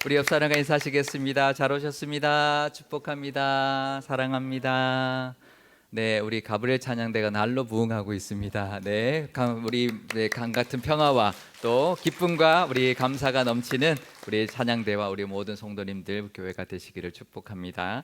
우리 옆 사람과 인사하시겠습니다. 잘 오셨습니다. 축복합니다. 사랑합니다. 네, 우리 가브리엘 찬양대가 날로 부흥하고 있습니다. 네, 우리 강 같은 평화와 또 기쁨과 우리 감사가 넘치는 우리 찬양대와 우리 모든 성도님들 교회가 되시기를 축복합니다.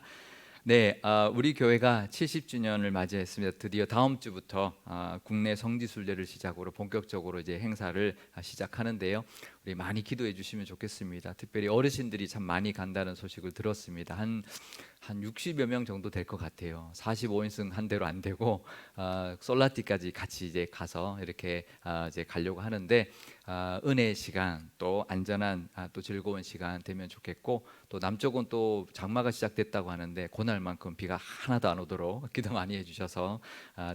네, 우리 교회가 70주년을 맞이했습니다. 드디어 다음 주부터 국내 성지순례를 시작으로 본격적으로 이제 행사를 시작하는데요. 우리 많이 기도해 주시면 좋겠습니다. 특별히 어르신들이 참 많이 간다는 소식을 들었습니다. 한 60여 명 정도 될 것 같아요. 45인승 한 대로 안 되고 솔라티까지 같이 이제 가서 이렇게 이제 가려고 하는데 은혜의 시간 또 안전한 또 즐거운 시간 되면 좋겠고, 또 남쪽은 또 장마가 시작됐다고 하는데 그날만큼 비가 하나도 안 오도록 기도 많이 해주셔서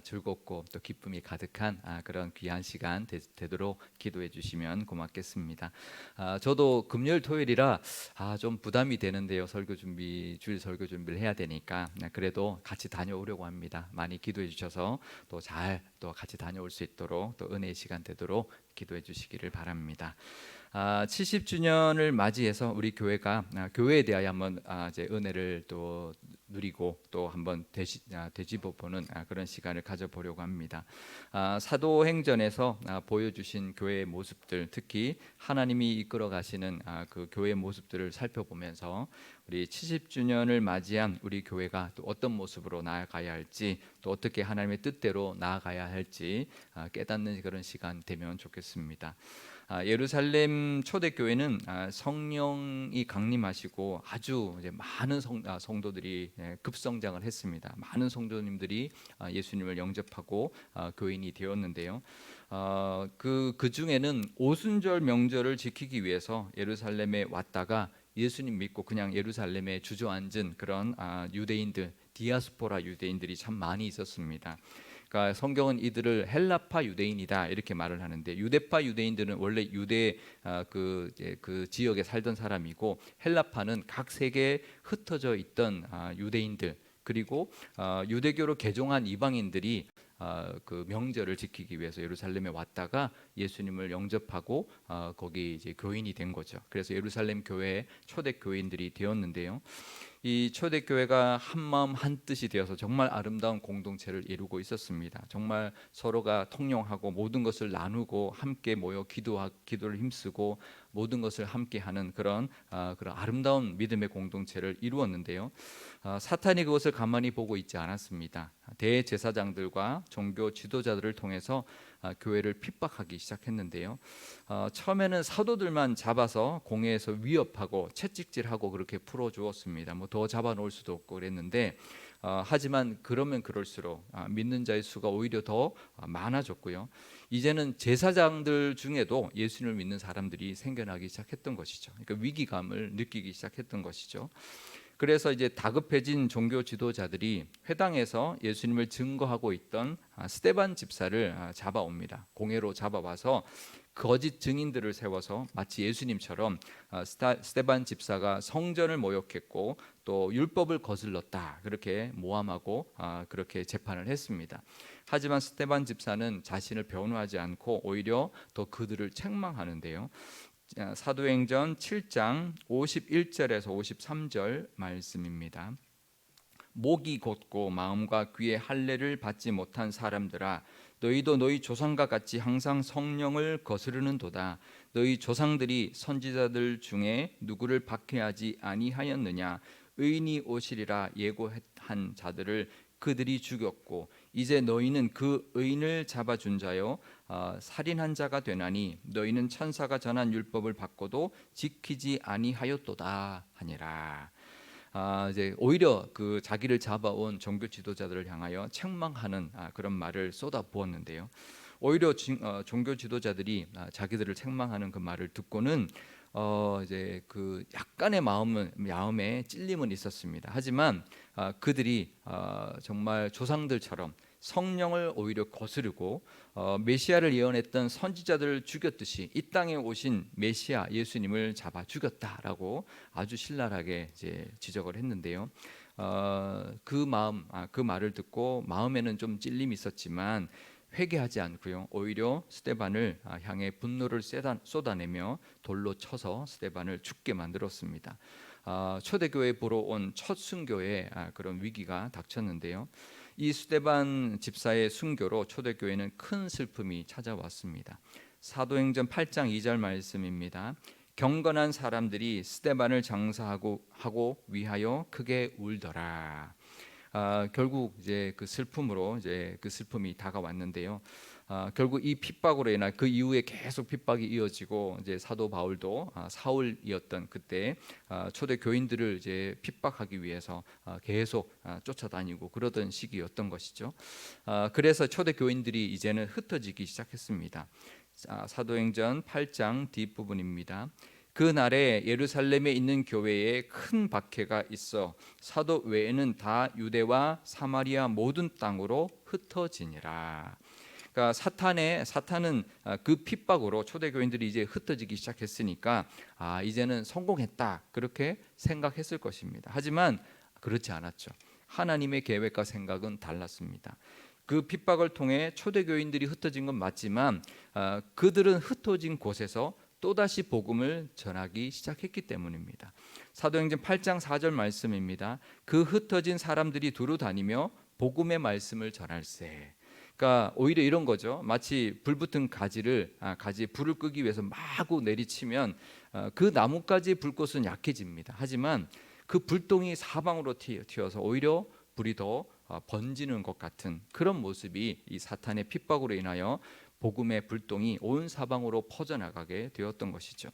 즐겁고 또 기쁨이 가득한 그런 귀한 시간 되도록 기도해 주시면 고맙겠습니다. 저도 금요일 토요일이라 좀 부담이 되는데요. 주일 설교 준비를 해야 되니까 그래도 같이 다녀오려고 합니다. 많이 기도해 주셔서 또 잘 또 같이 다녀올 수 있도록 또 은혜의 시간 되도록 기도해 주시기를 바랍니다. 70주년을 맞이해서 우리 교회가 교회에 대하여 한번 이제 은혜를 또 누리고 또 한번 되짚어보는 그런 시간을 가져보려고 합니다. 사도행전에서 보여주신 교회의 모습들, 특히 하나님이 이끌어 가시는 그 교회의 모습들을 살펴보면서 우리 70주년을 맞이한 우리 교회가 또 어떤 모습으로 나아가야 할지, 또 어떻게 하나님의 뜻대로 나아가야 할지 깨닫는 그런 시간 되면 좋겠습니다. 예루살렘 초대교회는 성령이 강림하시고 아주 이제 많은 성도들이 급성장을 했습니다. 많은 성도님들이 예수님을 영접하고 교인이 되었는데요. 그 중에는 오순절 명절을 지키기 위해서 예루살렘에 왔다가 예수님 믿고 그냥 예루살렘에 주저앉은 그런 유대인들, 디아스포라 유대인들이 참 많이 있었습니다. 그러니까 성경은 이들을 헬라파 유대인이다 이렇게 말을 하는데, 유대파 유대인들은 원래 유대 그 지역에 살던 사람이고, 헬라파는 각 세계에 흩어져 있던 유대인들, 그리고 유대교로 개종한 이방인들이 그 명절을 지키기 위해서 예루살렘에 왔다가 예수님을 영접하고 거기 이제 교인이 된 거죠. 그래서 예루살렘 교회의 초대 교인들이 되었는데요. 이 초대교회가 한 마음 한 뜻이 되어서 정말 아름다운 공동체를 이루고 있었습니다. 정말 서로가 통용하고 모든 것을 나누고 함께 모여 기도를 힘쓰고 모든 것을 함께하는 그런 아름다운 믿음의 공동체를 이루었는데요. 사탄이 그것을 가만히 보고 있지 않았습니다. 대제사장들과 종교 지도자들을 통해서 교회를 핍박하기 시작했는데요. 처음에는 사도들만 잡아서 공회에서 위협하고 채찍질하고 그렇게 풀어주었습니다. 뭐 더 잡아놓을 수도 없고 그랬는데, 하지만 그러면 그럴수록 믿는 자의 수가 오히려 더 많아졌고요. 이제는 제사장들 중에도 예수님을 믿는 사람들이 생겨나기 시작했던 것이죠. 그러니까 위기감을 느끼기 시작했던 것이죠. 그래서 이제 다급해진 종교 지도자들이 회당에서 예수님을 증거하고 있던 스데반 집사를 잡아옵니다. 공회로 잡아와서 거짓 증인들을 세워서 마치 예수님처럼 스데반 집사가 성전을 모욕했고 또 율법을 거슬렀다 그렇게 모함하고 그렇게 재판을 했습니다. 하지만 스데반 집사는 자신을 변호하지 않고 오히려 더 그들을 책망하는데요. 사도행전 7장 51절에서 53절 말씀입니다. 목이 곧고 마음과 귀에 할례를 받지 못한 사람들아, 너희도 너희 조상과 같이 항상 성령을 거스르는도다. 너희 조상들이 선지자들 중에 누구를 박해하지 아니하였느냐? 의인이 오시리라 예고한 자들을 그들이 죽였고, 이제 너희는 그 의인을 잡아준 자요 살인한 자가 되나니 너희는 천사가 전한 율법을 받고도 지키지 아니하였도다 하니라. 이제 오히려 그 자기를 잡아온 종교 지도자들을 향하여 책망하는 그런 말을 쏟아부었는데요. 오히려 종교 지도자들이 자기들을 책망하는 그 말을 듣고는 이제 그 약간의 마음에 찔림은 있었습니다. 하지만 그들이 정말 조상들처럼 성령을 오히려 거스르고 메시아를 예언했던 선지자들을 죽였듯이 이 땅에 오신 메시아 예수님을 잡아 죽였다라고 아주 신랄하게 이제 지적을 했는데요. 그 말을 듣고 마음에는 좀 찔림이 있었지만 회개하지 않고요, 오히려 스데반을 향해 분노를 쏟아내며 돌로 쳐서 스데반을 죽게 만들었습니다. 초대교회 보러 온 첫 순교에 그런 위기가 닥쳤는데요. 이 스데반 집사의 순교로 초대교회는 큰 슬픔이 찾아왔습니다. 사도행전 8장 2절 말씀입니다. 경건한 사람들이 스데반을 장사하고 위하여 크게 울더라. 결국 이제 그 슬픔으로 이제 그 슬픔이 다가왔는데요. 결국 이 핍박으로 인한 그 이후에 계속 핍박이 이어지고 이제 사도 바울도 사울이었던 그때 초대 교인들을 이제 핍박하기 위해서 계속 쫓아다니고 그러던 시기였던 것이죠. 그래서 초대 교인들이 이제는 흩어지기 시작했습니다. 사도행전 8장 뒷부분입니다. 그날에 예루살렘에 있는 교회에 큰 박해가 있어 사도 외에는 다 유대와 사마리아 모든 땅으로 흩어지니라. 그러니까 사탄은 그 핍박으로 초대교인들이 이제 흩어지기 시작했으니까 이제는 성공했다 그렇게 생각했을 것입니다. 하지만 그렇지 않았죠. 하나님의 계획과 생각은 달랐습니다. 그 핍박을 통해 초대교인들이 흩어진 건 맞지만 그들은 흩어진 곳에서 또다시 복음을 전하기 시작했기 때문입니다. 사도행전 8장 4절 말씀입니다. 그 흩어진 사람들이 두루 다니며 복음의 말씀을 전할세. 그러니까 오히려 이런 거죠. 마치 불붙은 가지에 불을 끄기 위해서 마구 내리치면 그 나뭇가지의 불꽃은 약해집니다. 하지만 그 불똥이 사방으로 튀어서 오히려 불이 더 번지는 것 같은 그런 모습이 이 사탄의 핍박으로 인하여 복음의 불똥이 온 사방으로 퍼져나가게 되었던 것이죠.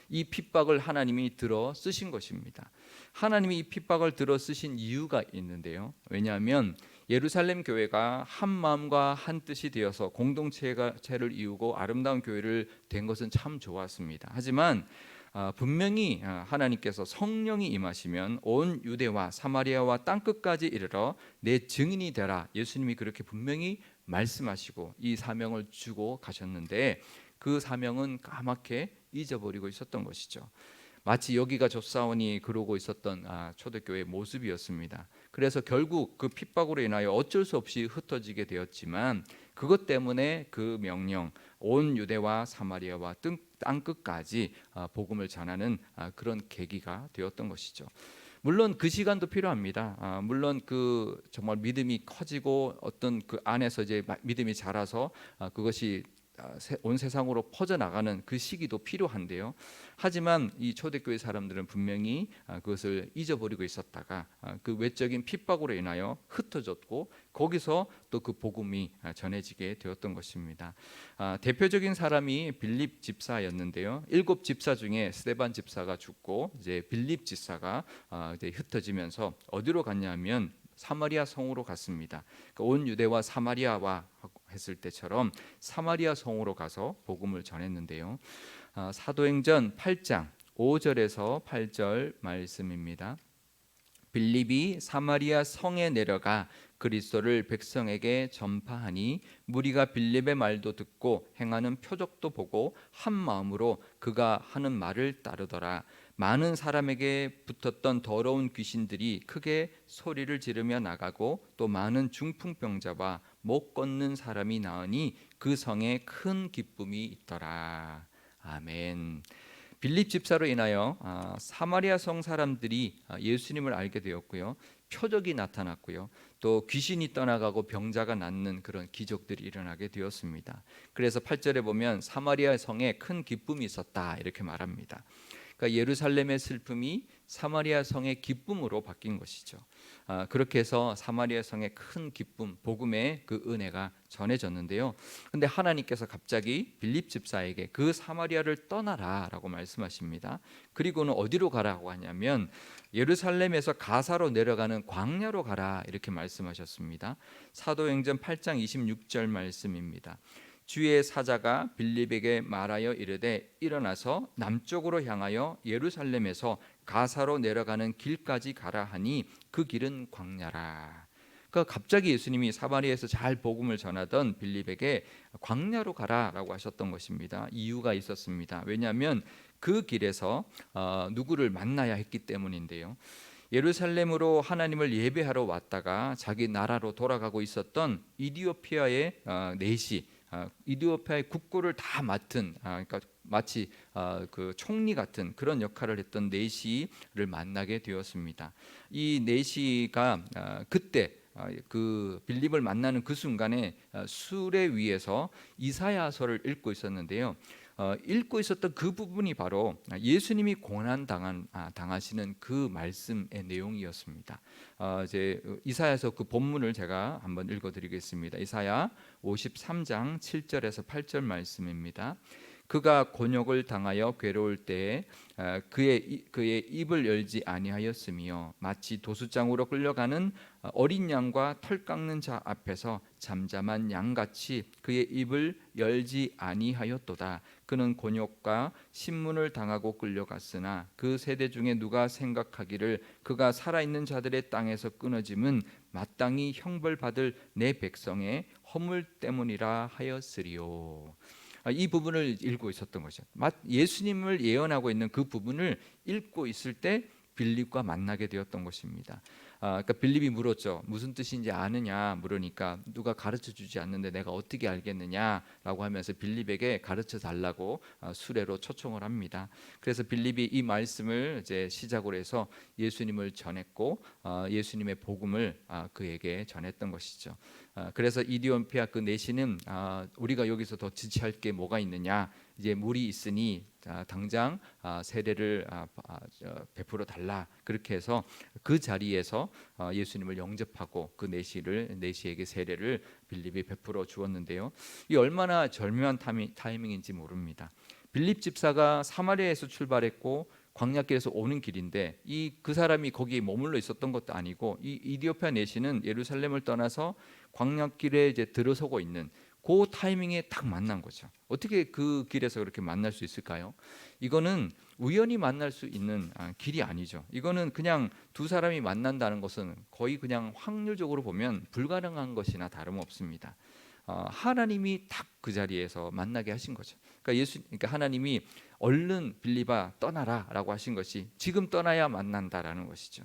이 핍박을 하나님이 들어 쓰신 것입니다. 하나님이 이 핍박을 들어 쓰신 이유가 있는데요. 왜냐하면 예루살렘 교회가 한 마음과 한 뜻이 되어서 공동체를 이루고 아름다운 교회를 된 것은 참 좋았습니다. 하지만 분명히 하나님께서 성령이 임하시면 온 유대와 사마리아와 땅끝까지 이르러 내 증인이 되라. 예수님이 그렇게 분명히 말씀하시고 이 사명을 주고 가셨는데 그 사명은 까맣게 잊어버리고 있었던 것이죠. 마치 여기가 좁사오니 그러고 있었던 초대교회의 모습이었습니다. 그래서 결국 그 핍박으로 인하여 어쩔 수 없이 흩어지게 되었지만 그것 때문에 그 명령 온 유대와 사마리아와 땅끝까지 복음을 전하는 그런 계기가 되었던 것이죠. 물론 그 시간도 필요합니다. 물론 그 정말 믿음이 커지고 어떤 그 안에서 이제 믿음이 자라서 그것이 온 세상으로 퍼져나가는 그 시기도 필요한데요. 하지만 이 초대교회 사람들은 분명히 그것을 잊어버리고 있었다가 그 외적인 핍박으로 인하여 흩어졌고 거기서 또 그 복음이 전해지게 되었던 것입니다. 대표적인 사람이 빌립 집사였는데요. 7 집사 중에 스데반 집사가 죽고 이제 빌립 집사가 이제 흩어지면서 어디로 갔냐면 사마리아 성으로 갔습니다. 그러니까 온 유대와 사마리아와 했을 때처럼 사마리아 성으로 가서 복음을 전했는데요. 사도행전 8장 5절에서 8절 말씀입니다. 빌립이 사마리아 성에 내려가 그리스도를 백성에게 전파하니 무리가 빌립의 말도 듣고 행하는 표적도 보고 한 마음으로 그가 하는 말을 따르더라. 많은 사람에게 붙었던 더러운 귀신들이 크게 소리를 지르며 나가고 또 많은 중풍병자와 못 걷는 사람이 나으니 그 성에 큰 기쁨이 있더라. 아멘. 빌립 집사로 인하여 사마리아 성 사람들이 예수님을 알게 되었고요. 표적이 나타났고요. 또 귀신이 떠나가고 병자가 낫는 그런 기적들이 일어나게 되었습니다. 그래서 8절에 보면 사마리아 성에 큰 기쁨이 있었다 이렇게 말합니다. 그러니까 예루살렘의 슬픔이 사마리아 성의 기쁨으로 바뀐 것이죠. 그렇게 해서 사마리아 성의 큰 기쁨, 복음의 그 은혜가 전해졌는데요. 근데 하나님께서 갑자기 빌립 집사에게 그 사마리아를 떠나라라고 말씀하십니다. 그리고는 어디로 가라고 하냐면 예루살렘에서 가사로 내려가는 광야로 가라 이렇게 말씀하셨습니다. 사도행전 8장 26절 말씀입니다. 주의 사자가 빌립에게 말하여 이르되 일어나서 남쪽으로 향하여 예루살렘에서 가사로 내려가는 길까지 가라 하니 그 길은 광야라. 그러니까 갑자기 예수님이 사마리아에서 잘 복음을 전하던 빌립에게 광야로 가라라고 하셨던 것입니다. 이유가 있었습니다. 왜냐하면 그 길에서 누구를 만나야 했기 때문인데요. 예루살렘으로 하나님을 예배하러 왔다가 자기 나라로 돌아가고 있었던 이디오피아의 내시, 이디오피아의 국고를 다 맡은, 그러니까 마치 그 총리 같은 그런 역할을 했던 내시를 만나게 되었습니다. 이 내시가 그때 그 빌립을 만나는 그 순간에 수레 위에서 이사야서를 읽고 있었는데요. 읽고 있었던 그 부분이 바로 예수님이 고난 당하시는 그 말씀의 내용이었습니다. 이제 이사야서 그 본문을 제가 한번 읽어드리겠습니다. 이사야 53장 7절에서 8절 말씀입니다. 그가 곤욕을 당하여 괴로울 때에 그의 입을 열지 아니하였으며 마치 도수장으로 끌려가는 어린 양과 털 깎는 자 앞에서 잠잠한 양같이 그의 입을 열지 아니하였도다. 그는 곤욕과 신문을 당하고 끌려갔으나 그 세대 중에 누가 생각하기를 그가 살아있는 자들의 땅에서 끊어짐은 마땅히 형벌받을 내 백성의 허물 때문이라 하였으리요. 이 부분을 읽고 있었던 거죠. 예수님을 예언하고 있는 그 부분을 읽고 있을 때 빌립과 만나게 되었던 것입니다. 그러니까 빌립이 물었죠. 무슨 뜻인지 아느냐 물으니까 누가 가르쳐 주지 않는데 내가 어떻게 알겠느냐라고 하면서 빌립에게 가르쳐 달라고 수레로 초청을 합니다. 그래서 빌립이 이 말씀을 이제 시작으로 해서 예수님을 전했고 예수님의 복음을 그에게 전했던 것이죠. 그래서 이디오피아 그 내시는 우리가 여기서 더 지체할 게 뭐가 있느냐, 이제 물이 있으니 당장 세례를 베풀어 달라. 그렇게 해서 그 자리에서 예수님을 영접하고 그 내시에게 세례를 빌립이 베풀어 주었는데요. 이 얼마나 절묘한 타이밍인지 모릅니다. 빌립 집사가 사마리아에서 출발했고 광야길에서 오는 길인데 그 사람이 거기에 머물러 있었던 것도 아니고 이 이디오피아 내시는 예루살렘을 떠나서 광야길에 이제 들어서고 있는 그 타이밍에 딱 만난 거죠. 어떻게 그 길에서 그렇게 만날 수 있을까요? 이거는 우연히 만날 수 있는 길이 아니죠. 이거는 그냥 두 사람이 만난다는 것은 거의 그냥 확률적으로 보면 불가능한 것이나 다름없습니다. 하나님이 딱 그 자리에서 만나게 하신 거죠. 그러니까 하나님이 얼른 빌립아 떠나라라고 하신 것이 지금 떠나야 만난다라는 것이죠.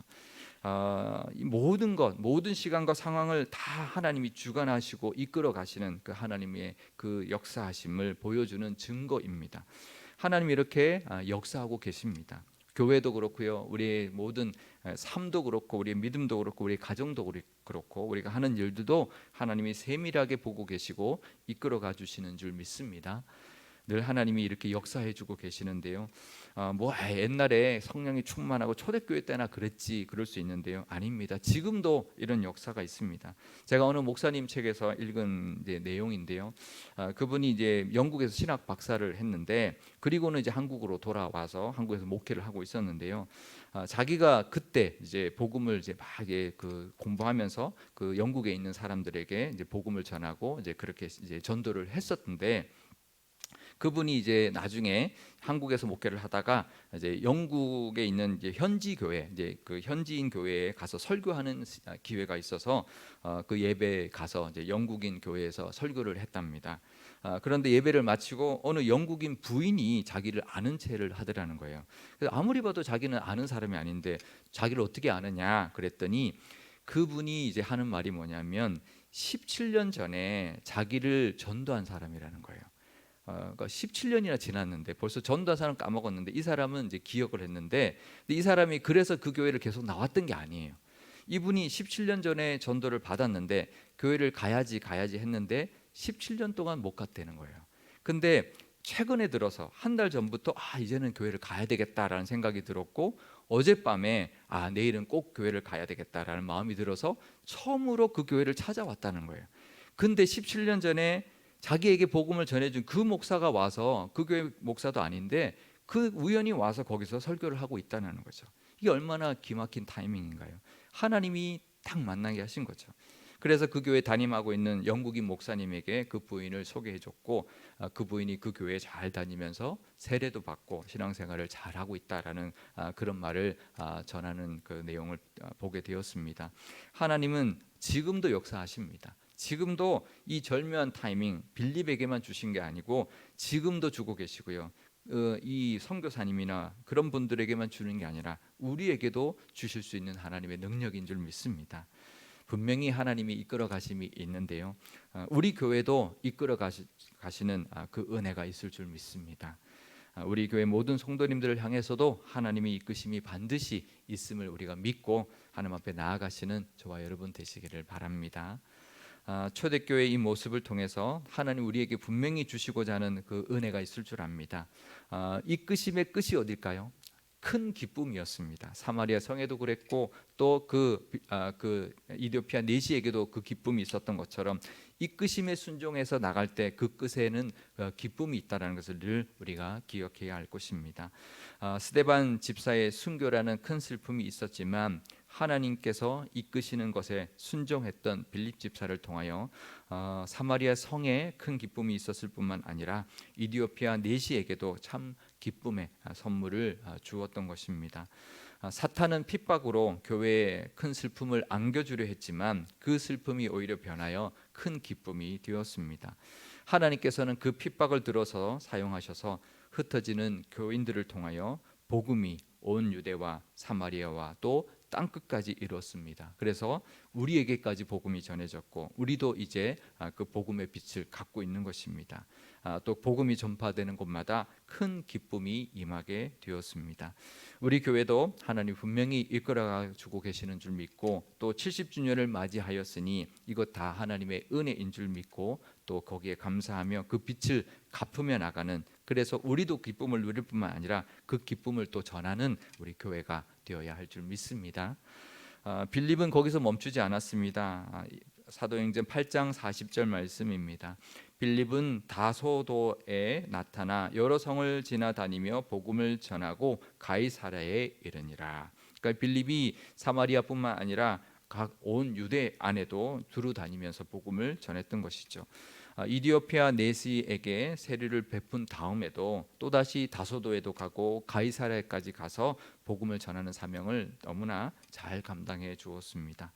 이 모든 시간과 상황을 다 하나님이 주관하시고 이끌어 가시는 그 하나님의 그 역사하심을 보여주는 증거입니다. 하나님이 이렇게 역사하고 계십니다. 교회도 그렇고요, 우리의 모든 삶도 그렇고, 우리의 믿음도 그렇고, 우리의 가정도 그렇고, 우리가 하는 일들도 하나님이 세밀하게 보고 계시고 이끌어가 주시는 줄 믿습니다. 늘 하나님이 이렇게 역사해주고 계시는데요. 옛날에 성령이 충만하고 초대교회 때나 그럴 수 있는데요. 아닙니다. 지금도 이런 역사가 있습니다. 제가 어느 목사님 책에서 읽은 이제 내용인데요. 그분이 이제 영국에서 신학 박사를 했는데 그리고는 이제 한국으로 돌아와서 한국에서 목회를 하고 있었는데요. 자기가 그때 이제 복음을 이제 막 그 공부하면서 그 영국에 있는 사람들에게 이제 복음을 전하고 이제 그렇게 이제 전도를 했었는데. 그분이 이제 나중에 한국에서 목회를 하다가 이제 영국에 있는 이제 현지 교회, 이제 그 현지인 교회에 가서 설교하는 기회가 있어서 그 예배에 가서 이제 영국인 교회에서 설교를 했답니다. 그런데 예배를 마치고 어느 영국인 부인이 자기를 아는 체를 하더라는 거예요. 그래서 아무리 봐도 자기는 아는 사람이 아닌데 자기를 어떻게 아느냐 그랬더니 그분이 이제 하는 말이 뭐냐면 17년 전에 자기를 전도한 사람이라는 거예요. 그러니까 17년이나 지났는데 벌써 전도한 사람 까먹었는데 이 사람은 이제 기억을 했는데 이 사람이 그래서 그 교회를 계속 나왔던 게 아니에요. 이분이 17년 전에 전도를 받았는데 교회를 가야지 했는데 17년 동안 못 갔다는 거예요. 근데 최근에 들어서 한 달 전부터 이제는 교회를 가야 되겠다라는 생각이 들었고 어젯밤에 내일은 꼭 교회를 가야 되겠다라는 마음이 들어서 처음으로 그 교회를 찾아왔다는 거예요. 근데 17년 전에 자기에게 복음을 전해준 그 목사가 와서 그 교회 목사도 아닌데 그 우연히 와서 거기서 설교를 하고 있다는 거죠. 이게 얼마나 기막힌 타이밍인가요? 하나님이 딱 만나게 하신 거죠. 그래서 그 교회 담임하고 있는 영국인 목사님에게 그 부인을 소개해줬고 그 부인이 그 교회에 잘 다니면서 세례도 받고 신앙생활을 잘 하고 있다라는 그런 말을 전하는 그 내용을 보게 되었습니다. 하나님은 지금도 역사하십니다. 지금도 이 절묘한 타이밍 빌립에게만 주신 게 아니고 지금도 주고 계시고요. 이 선교사님이나 그런 분들에게만 주는 게 아니라 우리에게도 주실 수 있는 하나님의 능력인 줄 믿습니다. 분명히 하나님이 이끌어 가심이 있는데요, 우리 교회도 이끌어 가시는 그 은혜가 있을 줄 믿습니다. 우리 교회 모든 성도님들을 향해서도 하나님의 이끄심이 반드시 있음을 우리가 믿고 하나님 앞에 나아가시는 저와 여러분 되시기를 바랍니다. 초대교회의 이 모습을 통해서 하나님 우리에게 분명히 주시고자 하는 그 은혜가 있을 줄 압니다. 이끄심의 끝이 어딜까요? 큰 기쁨이었습니다. 사마리아 성에도 그랬고 또 그 이디오피아 내시에게도 그 기쁨이 있었던 것처럼 이끄심에 순종해서 나갈 때 그 끝에는 기쁨이 있다는 것을 늘 우리가 기억해야 할 것입니다. 스데반 집사의 순교라는 큰 슬픔이 있었지만 하나님께서 이끄시는 것에 순종했던 빌립 집사를 통하여 사마리아 성에 큰 기쁨이 있었을 뿐만 아니라 이디오피아 내시에게도 참 기쁨의 선물을 주었던 것입니다. 사탄은 핍박으로 교회에 큰 슬픔을 안겨주려 했지만 그 슬픔이 오히려 변하여 큰 기쁨이 되었습니다. 하나님께서는 그 핍박을 들어서 사용하셔서 흩어지는 교인들을 통하여 복음이 온 유대와 사마리아와 또 땅끝까지 이뤘습니다. 그래서 우리에게까지 복음이 전해졌고 우리도 이제 그 복음의 빛을 갖고 있는 것입니다. 또 복음이 전파되는 곳마다 큰 기쁨이 임하게 되었습니다. 우리 교회도 하나님 분명히 이끌어 주고 계시는 줄 믿고 또 70주년을 맞이하였으니 이것 다 하나님의 은혜인 줄 믿고 또 거기에 감사하며 그 빛을 갚으며 나가는, 그래서 우리도 기쁨을 누릴 뿐만 아니라 그 기쁨을 또 전하는 우리 교회가 되어야 할 줄 믿습니다. 빌립은 거기서 멈추지 않았습니다. 사도행전 8장 40절 말씀입니다. 빌립은 다소도에 나타나 여러 성을 지나다니며 복음을 전하고 가이사랴에 이르니라. 그러니까 빌립이 사마리아뿐만 아니라 각 온 유대 안에도 두루 다니면서 복음을 전했던 것이죠. 이디오피아 내시에게 세례를 베푼 다음에도 또다시 다소도에도 가고 가이사랴까지 가서 복음을 전하는 사명을 너무나 잘 감당해 주었습니다.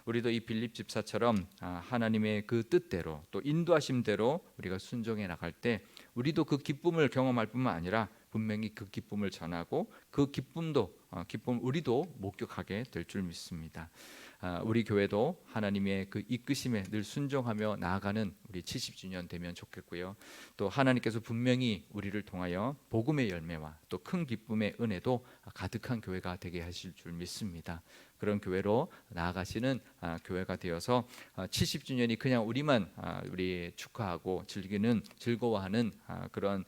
우리도 이 빌립 집사처럼 하나님의 그 뜻대로 또 인도하심대로 우리가 순종해 나갈 때 우리도 그 기쁨을 경험할 뿐만 아니라 분명히 그 기쁨을 전하고 그 기쁨 우리도 목격하게 될 줄 믿습니다. 우리 교회도 하나님의 그 이끄심에 늘 순종하며 나아가는 우리 70주년 되면 좋겠고요. 또 하나님께서 분명히 우리를 통하여 복음의 열매와 또 큰 기쁨의 은혜도 가득한 교회가 되게 하실 줄 믿습니다. 그런 교회로 나아가시는 교회가 되어서 70주년이 그냥 우리 축하하고 즐거워하는 그런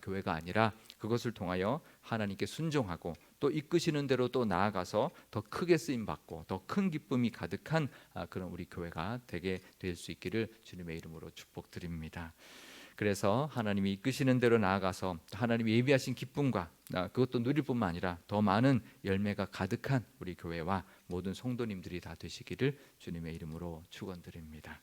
교회가 아니라 그것을 통하여 하나님께 순종하고 또 이끄시는 대로 또 나아가서 더 크게 쓰임 받고 더 큰 기쁨이 가득한 그런 우리 교회가 되게 될 수 있기를 주님의 이름으로 축복드립니다. 그래서 하나님이 이끄시는 대로 나아가서 하나님이 예비하신 기쁨과 그것도 누릴 뿐만 아니라 더 많은 열매가 가득한 우리 교회와 모든 성도님들이 다 되시기를 주님의 이름으로 축원드립니다.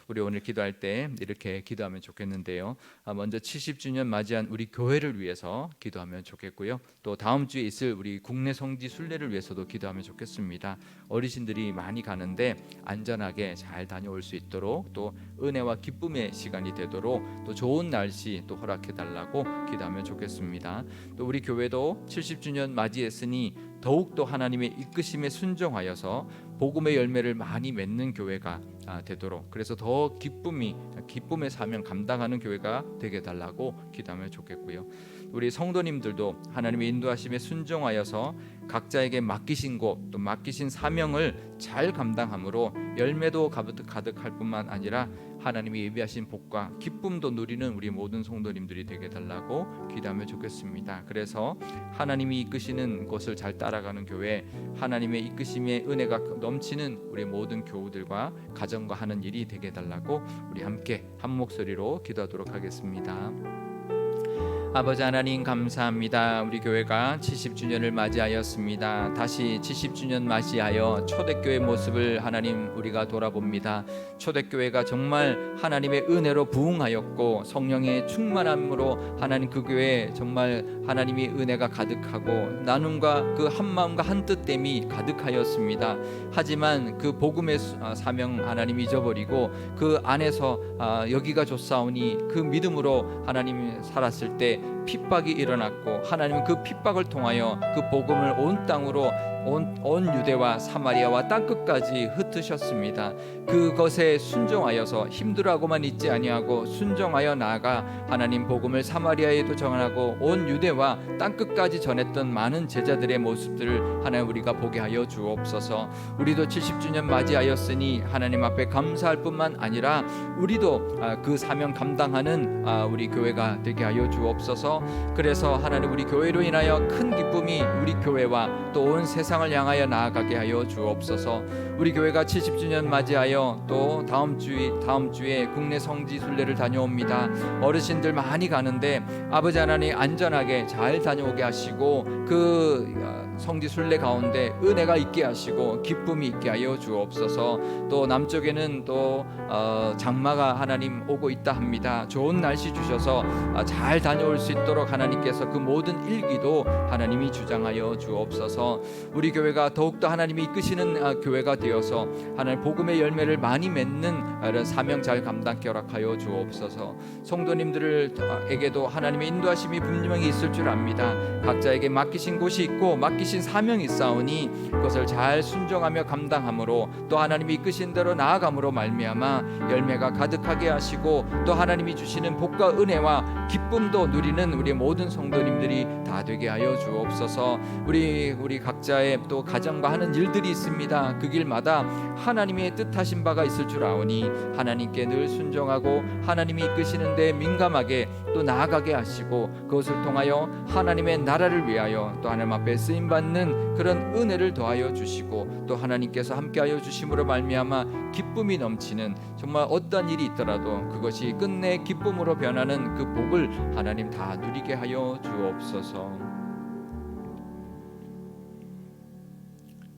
우리 오늘 기도할 때 이렇게 기도하면 좋겠는데요. 먼저 70주년 맞이한 우리 교회를 위해서 기도하면 좋겠고요. 또 다음 주에 있을 우리 국내 성지 순례를 위해서도 기도하면 좋겠습니다. 어르신들이 많이 가는데 안전하게 잘 다녀올 수 있도록 또 은혜와 기쁨의 시간이 되도록 또 좋은 날씨 또 허락해 달라고 기도하면 좋겠습니다. 또 우리 교회도 70주년 맞이했으니 더욱더 하나님의 이끄심에 순종하여서 복음의 열매를 많이 맺는 교회가 되도록, 그래서 더 기쁨의 사명 감당하는 교회가 되게 달라고 기도하면 좋겠고요. 우리 성도님들도 하나님의 인도하심에 순종하여서 각자에게 맡기신 곳 또 맡기신 사명을 잘 감당함으로 열매도 가득할 뿐만 아니라 하나님이 예비하신 복과 기쁨도 누리는 우리 모든 성도님들이 되게 달라고 기도하면 좋겠습니다. 그래서 하나님이 이끄시는 것을 잘 따라가는 교회, 하나님의 이끄심의 은혜가 넘치는 우리 모든 교우들과 가정과 하는 일이 되게 달라고 우리 함께 한 목소리로 기도하도록 하겠습니다. 아버지 하나님 감사합니다. 우리 교회가 70주년을 맞이하였습니다. 다시 70주년 맞이하여 초대교회 모습을 하나님 우리가 돌아봅니다. 초대교회가 정말 하나님의 은혜로 부흥하였고 성령의 충만함으로 하나님 그 교회에 정말 하나님의 은혜가 가득하고 나눔과 그 한마음과 한뜻됨이 가득하였습니다. 하지만 그 복음의 사명 하나님 잊어버리고 그 안에서 여기가 좋사오니 그 믿음으로 하나님 살았을 때 핍박이 일어났고 하나님은 그 핍박을 통하여 그 복음을 온 땅으로 온 유대와 사마리아와 땅끝까지 흩으셨습니다. 그것에 순종하여서 힘들어하고만 있지 아니하고 순종하여 나아가 하나님 복음을 사마리아에도 전하고 온 유대와 땅끝까지 전했던 많은 제자들의 모습들을 하나님 우리가 보게 하여 주옵소서. 우리도 70주년 맞이하였으니 하나님 앞에 감사할 뿐만 아니라 우리도 그 사명 감당하는 우리 교회가 되게 하여 주옵소서. 그래서 하나님 우리 교회로 인하여 큰 기쁨이 우리 교회와 또 온 세상을 향하여 나아가게 하여 주옵소서. 우리 교회가 70주년 맞이하여 또 다음 주에 국내 성지 순례를 다녀옵니다. 어르신들 많이 가는데 아버지 하나님 안전하게 잘 다녀오게 하시고 그 성지 순례 가운데 은혜가 있게 하시고 기쁨이 있게 하여 주옵소서. 또 남쪽에는 또 장마가 하나님 오고 있다 합니다. 좋은 날씨 주셔서 잘 다녀올 수 있도록 하나님께서 그 모든 일기도 하나님이 주장하여 주옵소서. 우리 교회가 더욱더 하나님이 이끄시는 교회가 되어서 하나님 복음의 열매를 많이 맺는 이런 사명 잘 감당케 허락하여 주옵소서. 성도님들에게도 하나님의 인도하심이 분명히 있을 줄 압니다. 각자에게 맡기신 곳이 있고 맡기신 사명이 있사오니 그것을 잘 순종하며 감당함으로 또 하나님이 이끄신 대로 나아감으로 말미암아 열매가 가득하게 하시고 또 하나님이 주시는 복과 은혜와 기쁨도 누리는 우리 모든 성도님들이 다 되게 하여 주옵소서. 우리 각자의 또 가정과 하는 일들이 있습니다. 그 길마다 하나님의 뜻하신 바가 있을 줄 아오니 하나님께 늘 순종하고 하나님이 이끄시는 데 민감하게 또 나아가게 하시고 그것을 통하여 하나님의 나라를 위하여 또 하나님 앞에 쓰임 받는 그런 은혜를 더하여 주시고 또 하나님께서 함께하여 주심으로 말미암아 기쁨이 넘치는 정말 어떤 일이 있더라도 그것이 끝내 기쁨으로 변하는 그 복을 하나님 다 누리게 하여 주옵소서.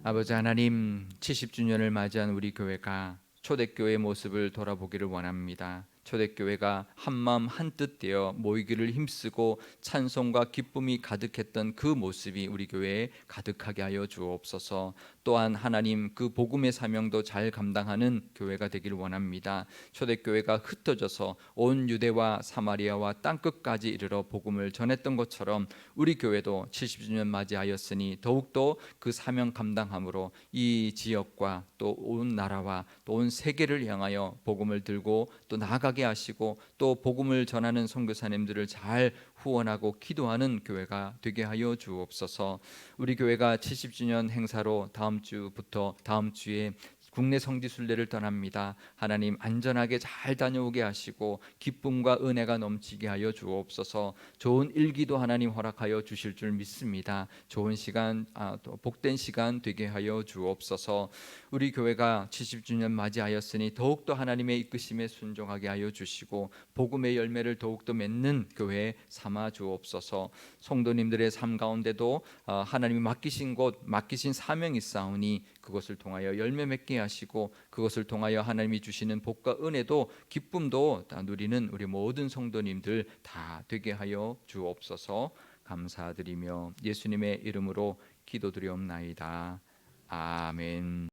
아버지 하나님, 70주년을 맞이한 우리 교회가 초대교회의 모습을 돌아보기를 원합니다. 초대교회가 한마음 한뜻 되어 모이기를 힘쓰고 찬송과 기쁨이 가득했던 그 모습이 우리 교회에 가득하게 하여 주옵소서. 또한 하나님 그 복음의 사명도 잘 감당하는 교회가 되기를 원합니다. 초대교회가 흩어져서 온 유대와 사마리아와 땅끝까지 이르러 복음을 전했던 것처럼 우리 교회도 70주년 맞이하였으니 더욱더 그 사명 감당함으로 이 지역과 또 온 나라와 또 온 세계를 향하여 복음을 들고 또 나아가게 하시고 또 복음을 전하는 선교사님들을 잘 후원하고 기도하는 교회가 되게 하여 주옵소서. 우리 교회가 70주년 행사로 다음 주에 국내 성지 순례를 떠납니다. 하나님 안전하게 잘 다녀오게 하시고 기쁨과 은혜가 넘치게 하여 주옵소서. 좋은 일기도 하나님 허락하여 주실 줄 믿습니다. 좋은 시간, 또 복된 시간 되게 하여 주옵소서. 우리 교회가 70주년 맞이하였으니 더욱더 하나님의 이끄심에 순종하게 하여 주시고 복음의 열매를 더욱더 맺는 교회 삼아 주옵소서. 성도님들의 삶 가운데도 하나님이 맡기신 사명이 있사오니 그것을 통하여 열매 맺게 하시고 그것을 통하여 하나님이 주시는 복과 은혜도 기쁨도 다 누리는 우리 모든 성도님들 다 되게 하여 주옵소서. 감사드리며 예수님의 이름으로 기도드리옵나이다. 아멘.